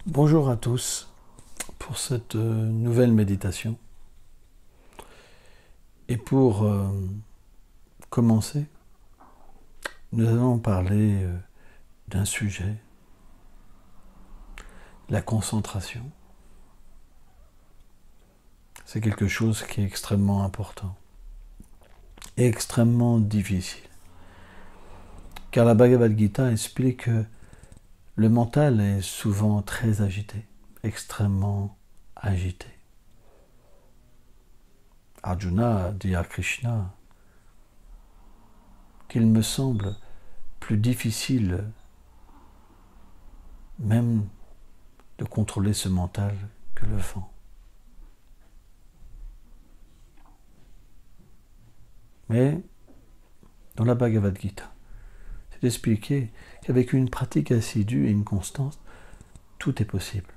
Bonjour à tous pour cette nouvelle méditation. Et pour commencer, nous allons parler d'un sujet, la concentration. C'est quelque chose qui est extrêmement important et extrêmement difficile. Car la Bhagavad Gita explique que le mental est souvent très agité, extrêmement agité. Arjuna dit à Krishna qu'il me semble plus difficile même de contrôler ce mental que le vent. Mais dans la Bhagavad Gita, c'est expliqué qu'avec une pratique assidue et une constance, tout est possible.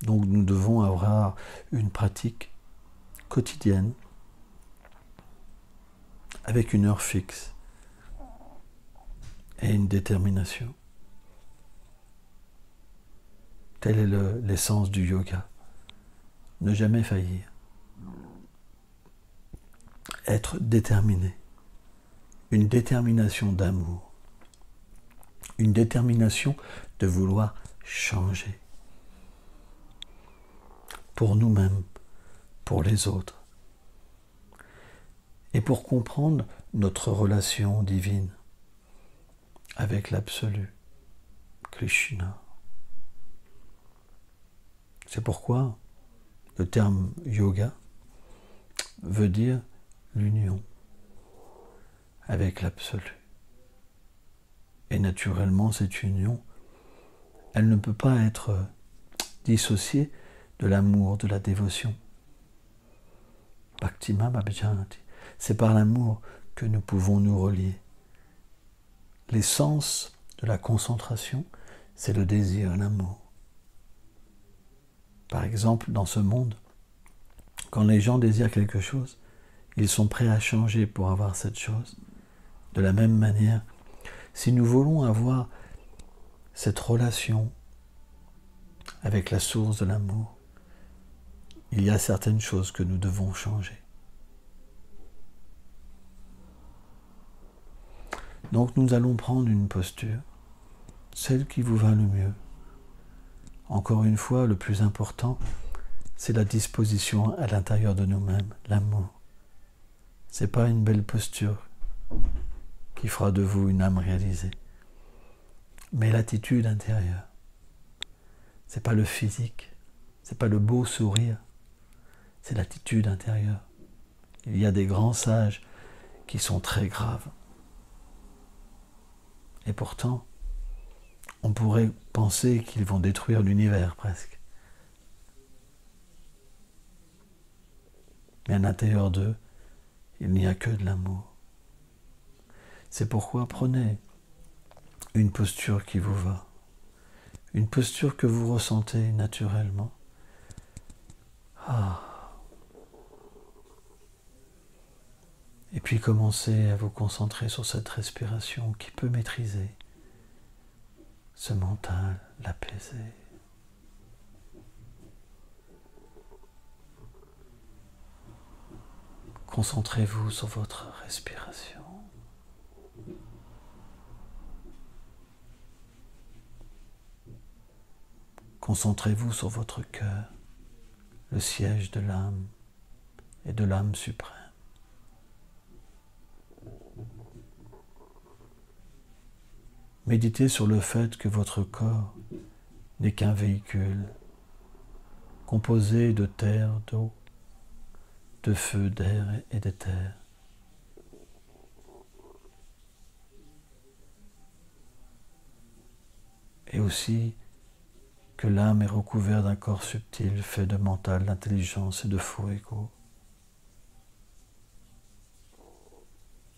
Donc nous devons avoir une pratique quotidienne avec une heure fixe et une détermination. Telle est l'essence du yoga. Ne jamais faillir. Être déterminé. Une détermination d'amour. Une détermination de vouloir changer. Pour nous-mêmes, pour les autres. Et pour comprendre notre relation divine avec l'absolu, Krishna. C'est pourquoi le terme yoga veut dire l'union avec l'absolu. Et naturellement, cette union, elle ne peut pas être dissociée de l'amour, de la dévotion. Bhaktimam abhijanati. C'est par l'amour que nous pouvons nous relier. L'essence de la concentration, c'est le désir, l'amour. Par exemple, dans ce monde, quand les gens désirent quelque chose, ils sont prêts à changer pour avoir cette chose. De la même manière, si nous voulons avoir cette relation avec la source de l'amour, il y a certaines choses que nous devons changer. Donc nous allons prendre une posture, celle qui vous va le mieux. Encore une fois, le plus important, c'est la disposition à l'intérieur de nous-mêmes, l'amour. Ce n'est pas une belle posture qui fera de vous une âme réalisée, mais l'attitude intérieure. Ce n'est pas le physique, ce n'est pas le beau sourire, c'est l'attitude intérieure. Il y a des grands sages qui sont très graves. Et pourtant, on pourrait penser qu'ils vont détruire l'univers presque. Mais à l'intérieur d'eux, il n'y a que de l'amour. C'est pourquoi prenez une posture qui vous va, une posture que vous ressentez naturellement. Et puis commencez à vous concentrer sur cette respiration qui peut maîtriser ce mental, l'apaiser. Concentrez-vous sur votre respiration. Concentrez-vous sur votre cœur, le siège de l'âme et de l'âme suprême. Méditez sur le fait que votre corps n'est qu'un véhicule composé de terre, d'eau, de feu, d'air et d'éther. Et aussi que l'âme est recouverte d'un corps subtil fait de mental, d'intelligence et de faux égaux.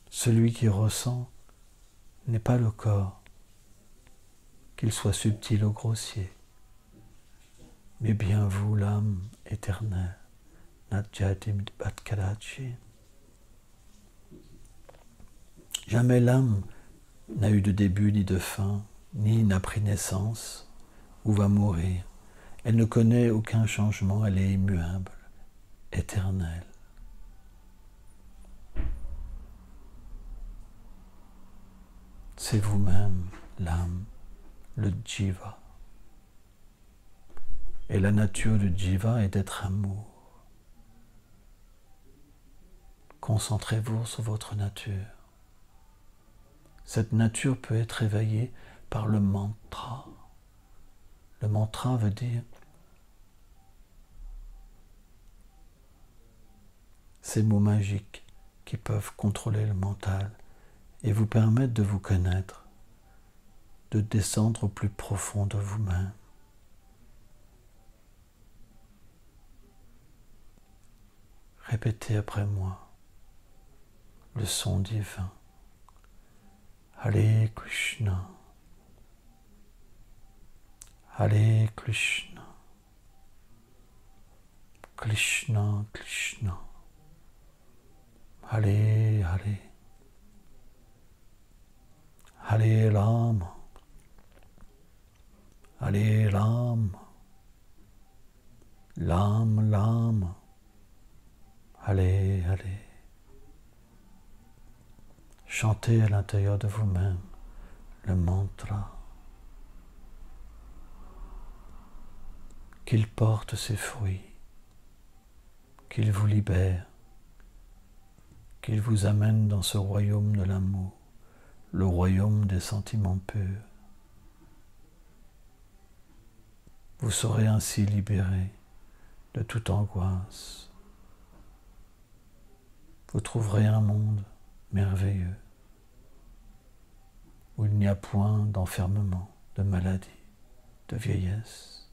Celui qui ressent n'est pas le corps, qu'il soit subtil ou grossier, mais bien vous, l'âme éternelle. Jamais l'âme n'a eu de début ni de fin, ni n'a pris naissance, ou va mourir. Elle ne connaît aucun changement, elle est immuable, éternelle. C'est vous-même, l'âme, le Jiva. Et la nature du Jiva est d'être amour. Concentrez-vous sur votre nature. Cette nature peut être éveillée par le mantra. Le mantra veut dire ces mots magiques qui peuvent contrôler le mental et vous permettre de vous connaître, de descendre au plus profond de vous-même. Répétez après moi le son divin. Hare Krishna, Hare Krishna, Krishna Krishna, Hare Hare, Hare Rama, Hare Rama, Rama Rama, Hare Hare. Chantez à l'intérieur de vous-même le mantra. Qu'il porte ses fruits, qu'il vous libère, qu'il vous amène dans ce royaume de l'amour, le royaume des sentiments purs. Vous serez ainsi libéré de toute angoisse. Vous trouverez un monde merveilleux où il n'y a point d'enfermement, de maladie, de vieillesse.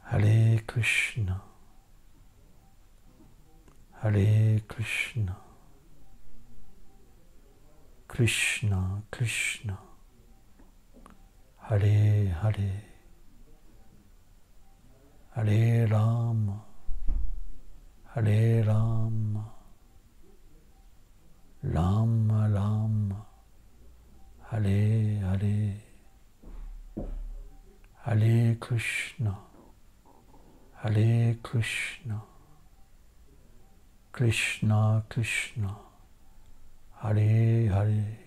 Hare Krishna, Hare Krishna, Krishna Krishna, Hare Hare, Hare Rama, Hare Rama, Rama Rama, Hare Hare, Hare Krishna, Hare Krishna, Krishna Krishna, Hare Hare,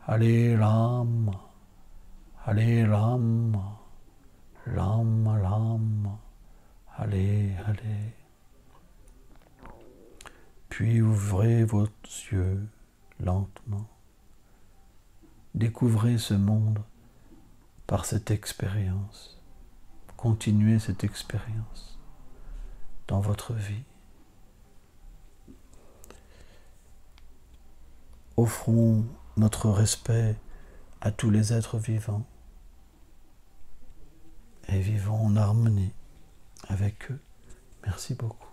Hare Rama, Hare Rama, Rama Rama, Hare Hare. Puis ouvrez vos yeux lentement. Découvrez ce monde par cette expérience. Continuez cette expérience dans votre vie. Offrons notre respect à tous les êtres vivants et vivons en harmonie avec eux. Merci beaucoup.